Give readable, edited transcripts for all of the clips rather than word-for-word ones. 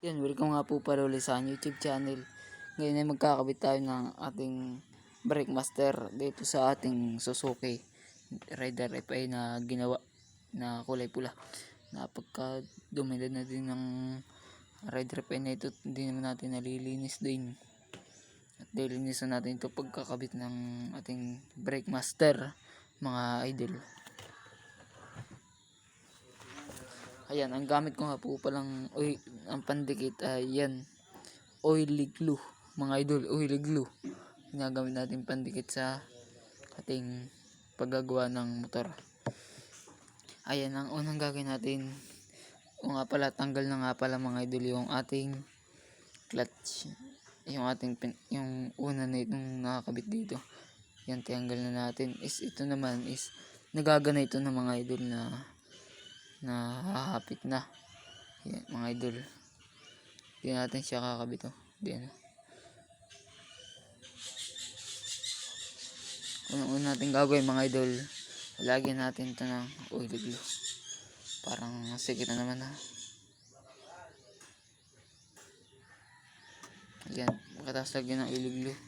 Yan, welcome nga po pala ulit sa YouTube channel. Ngayon ay magkakabit tayo ng ating brake master dito sa ating Suzuki Rider FI na ginawa na kulay pula. Napagka dumidad na din ng Rider FI na ito, hindi naman natin nalilinis din. At nililinisan natin ito pagkakabit ng ating brake master, mga idol. Ayan, ang gamit ko nga po palang ang pandikit ay yan, oily glue, mga idol, oily glue. Ginagamit natin pandikit sa ating paggagawa ng motor. Ayan, ang unang gagawin natin, o nga pala, tanggal na nga pala mga idol yung ating clutch. Yung ating yung una na itong nakakabit dito. Yan, tanggal na natin. Ito naman is nagagana ito ng mga idol na hahapit na. Yan, mga idol. Hindi natin siya kakabit. Yan. Unang-una natin gagawin mga idol, lagyan natin ito ng oil glue. Parang sikit na naman Yan, pagkatapos lagyan ng oil glue,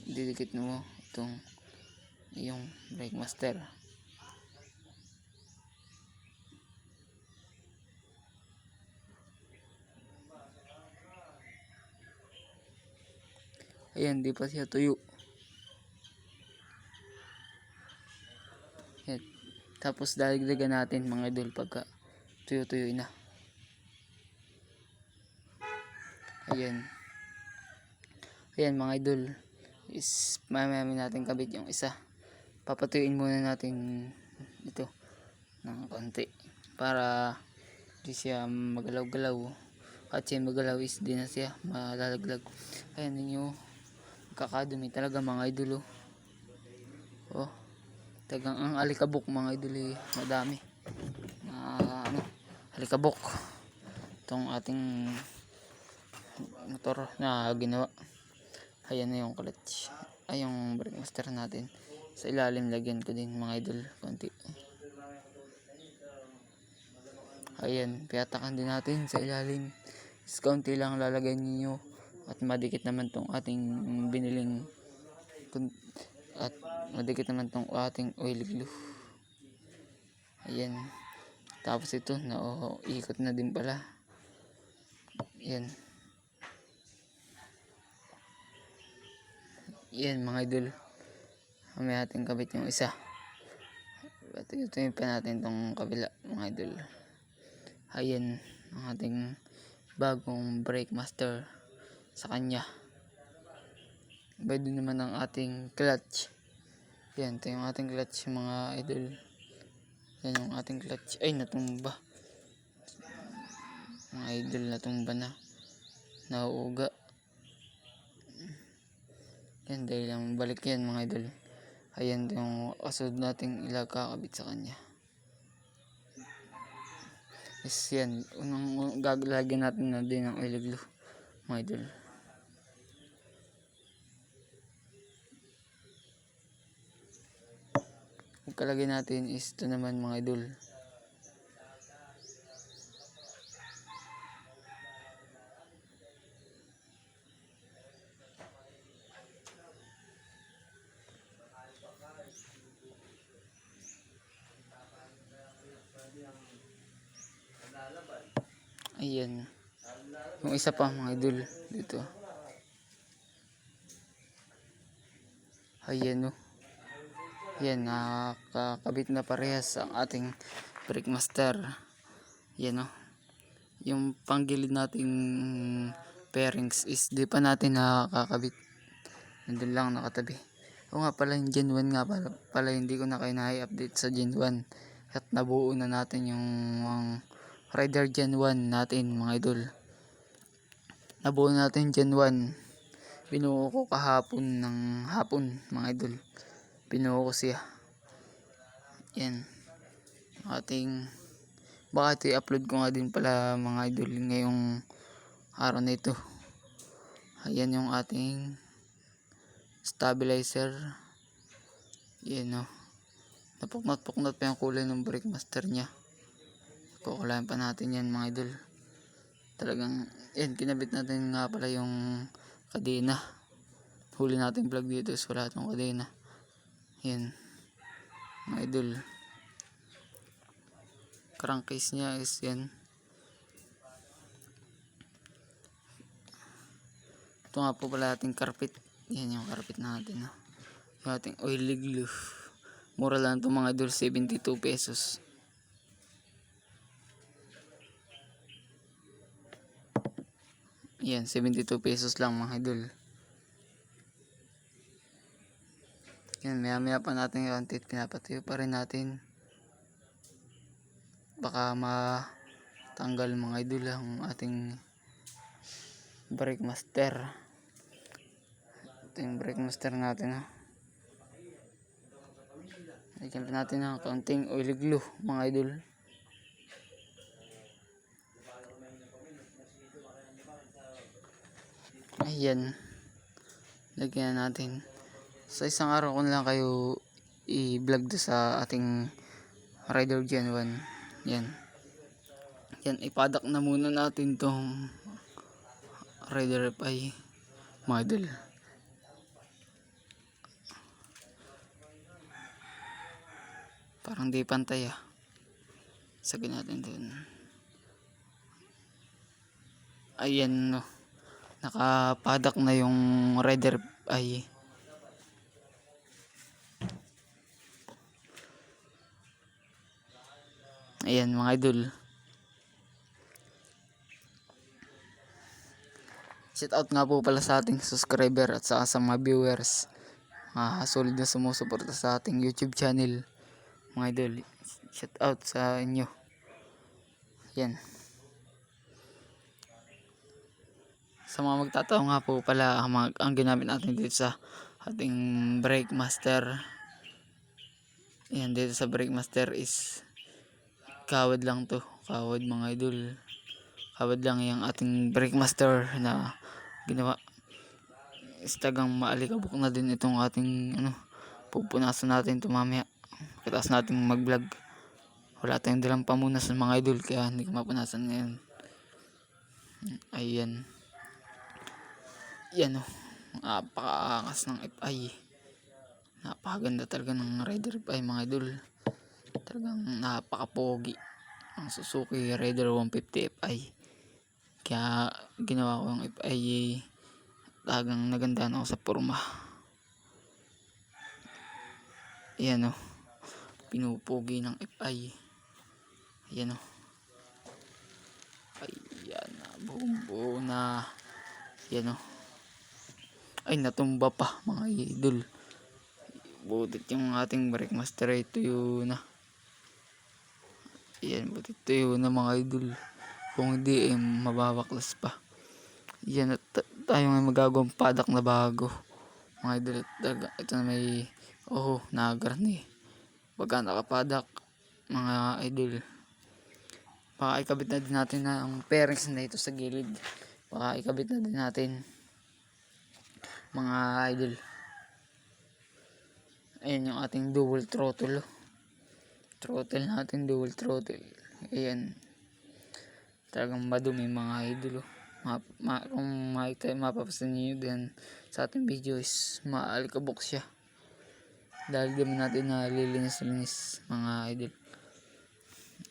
didikit mo itong yung brake master. Ayan, di pa siya tuyo. Yan. Tapos dagdagan natin mga idol pagka tuyo-tuyo na. Ayan. Ayan mga idol, is mamaya natin kabit yung isa. Papatuyuin muna natin ito ng konti para di siya magalaw-galaw. At siya magalaw is di na siya malalaglag. Ayan ninyo, kakadumi talaga mga idol. Tagang ang alikabok mga idol, madami na alikabok itong ating motor na ginawa. Ayan na yung clutch, ay yung brake master natin. Sa ilalim lagyan ko din mga idol konti. Ayan, piyatakan din natin sa ilalim. Kaunti lang lalagay niyo at madikit naman tong ating biniling, at madikit naman tong ating oil glue. Ayan. Tapos ito, ikot na din pala. Ayan. Ayan mga idol. Mamaya natin kabit yung isa. At ito yung pa natin tong kabila mga idol. Ayan ang ating bagong brake master sa kanya. Pwede naman ang ating clutch. Yan, ito yung ating clutch mga idol. Yan yung ating clutch. Ay, natumba. Mga idol, natumba na. Nauuga. Yan, dahil lang balik yan mga idol. Ayan yung kasunod nating ilagakabit sa kanya. Yes, yan. Unang gagalagyan natin na din ng oil glue mga idol. Pagkalagay natin is ito naman mga idol. Ayan. Yung isa pa mga idol dito. Ayan Ayan, nakakabit na parehas ang ating brake master. Ayan yung panggilid nating pairings is di pa natin nakakabit. Nandun lang nakatabi. O nga pala, yung Gen 1 nga pala hindi ko na kayo na-update sa Gen 1. At nabuo na natin yung Rider Gen 1 natin mga idol. Nabuo natin Gen 1. Binuo ko kahapon ng hapon mga idol. Binuo ko siya. Yan. Ating baka ito i-upload ko nga din pala mga idol ngayong araw na ito. Ayan yung ating stabilizer. Yan napuknot-puknot pa yung kulay ng brake master nya. Kukulayan pa natin yan mga idol. Talagang yan, kinabit natin nga pala yung kadena. Huli natin vlog dito is wala itong kadena. Yan mga idol, crankcase niya is yan. Ito nga po pala ating carpet. Yan yung carpet natin, no? Yung ating oily glue. Mura lang ito mga idol, 72 pesos. Yan, 72 pesos lang mga idol. Yan, maya maya pa natin yung antit, pinapatuyo pa rin natin. Baka matanggal mga idol ang ating brake master. Ito yung brake master natin, no? Lagyan pa natin ng kaunting oily glue mga idol. Ayan, lagyan natin. Sa isang araw ko na lang kayo i-vlog sa ating Rider Gen 1. Yan. Yan, ipadak na muna natin tong Rider FI mga idol. Parang di pantay ah. Sagin natin dun. Ayan, no. Nakapadak na yung Rider FI. Ayan mga idol. Shout out nga po pala sa ating subscriber at sa mga viewers. Solid na sumusuporta sa ating YouTube channel. Mga idol, shout out sa inyo. Yan. Sa mga magtatanong nga po pala, ang ginamit natin dito sa ating brake master. Yan, dito sa brake master is kawad lang to. Kawad mga idol. Kawad lang yung ating brake master na ginawa. Istagang maalikabok na din itong ating pupunasan natin ito mamaya. Pagkatapos natin mag-vlog. Wala tayong dalang pamunas ng mga idol, kaya hindi ko mapunasan ngayon. Ayan. Yan, napakaangas ng FI. Napakaganda talaga ng Rider FI mga idol. Talagang napakapogi ang Suzuki Raider 150 FI. Kaya ginawa ko yung FI, talagang nagandaan ako sa porma. Ayan, pinupogi ng FI. Ayan, ayan na, buo na. Ayan, ay natumba pa mga idol. Butit yung ating brake master ay tuyo na. Ayan, butit tuyo na mga idol. Kung hindi mababaklas pa. Ayan, at tayo nga magagawang padak na bago mga idol. Ito na may nagarni. Pagka nakapadak mga idol, baka ikabit na din natin na ang fairings na ito sa gilid. Baka ikabit na din natin mga idol. Ayan yung ating dual throttle. Throttle natin, dual throttle. Ayan, talagang madumi mga idol. Kung mapapasin nyo din sa ating video is maalikabok siya dahil di natin nalilinis mga idol.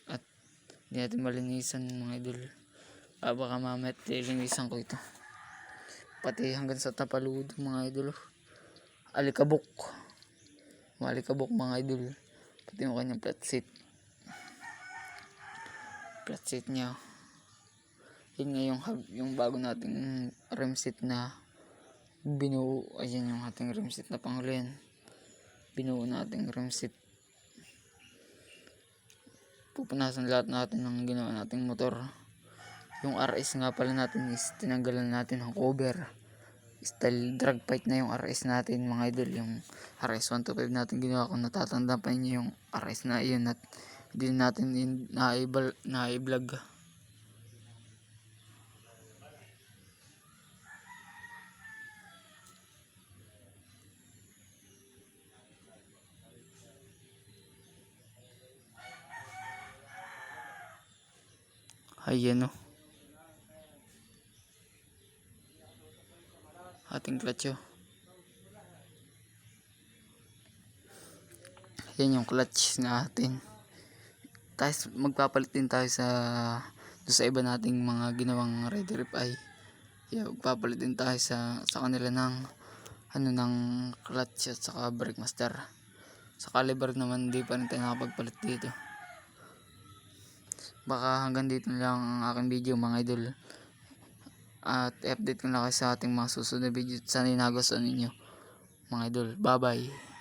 At hindi natin malinisan mga idol. Baka mamaya lilinisan ko ito pati hanggang sa tapaludo mga idol. Alikabok, malikabok mga idol. Pati yung kanyang flat seat nya. Yun nga yung bago nating rim seat na binuo. Ayan yung ating rim seat na panghuli. Binuo nating rim seat. Pupunasan lahat natin ng ginawa nating motor. Yung RS nga pala natin is tinanggalan natin ng cover. Style drag fight na yung RS natin mga idol. Yung RS 125 natin ginawa, kung natatanda pa niyo yung RS na yun at hindi natin na-vlog. Ayan, ating clutch oh. Yan yung clutch natin. Tapos magpapalit din tayo doon sa iba nating mga ginawang ready rip eye. Magpapalit din tayo sa kanila ng ng clutch at saka brake master. Sa caliber naman di pa rin tayo nakapagpalit dito. Baka hanggang dito na lang ang aking video mga idol. At i-update ko na kayo sa ating mga susunod na video. Sana nagustuhan ninyo mga idol. Bye bye.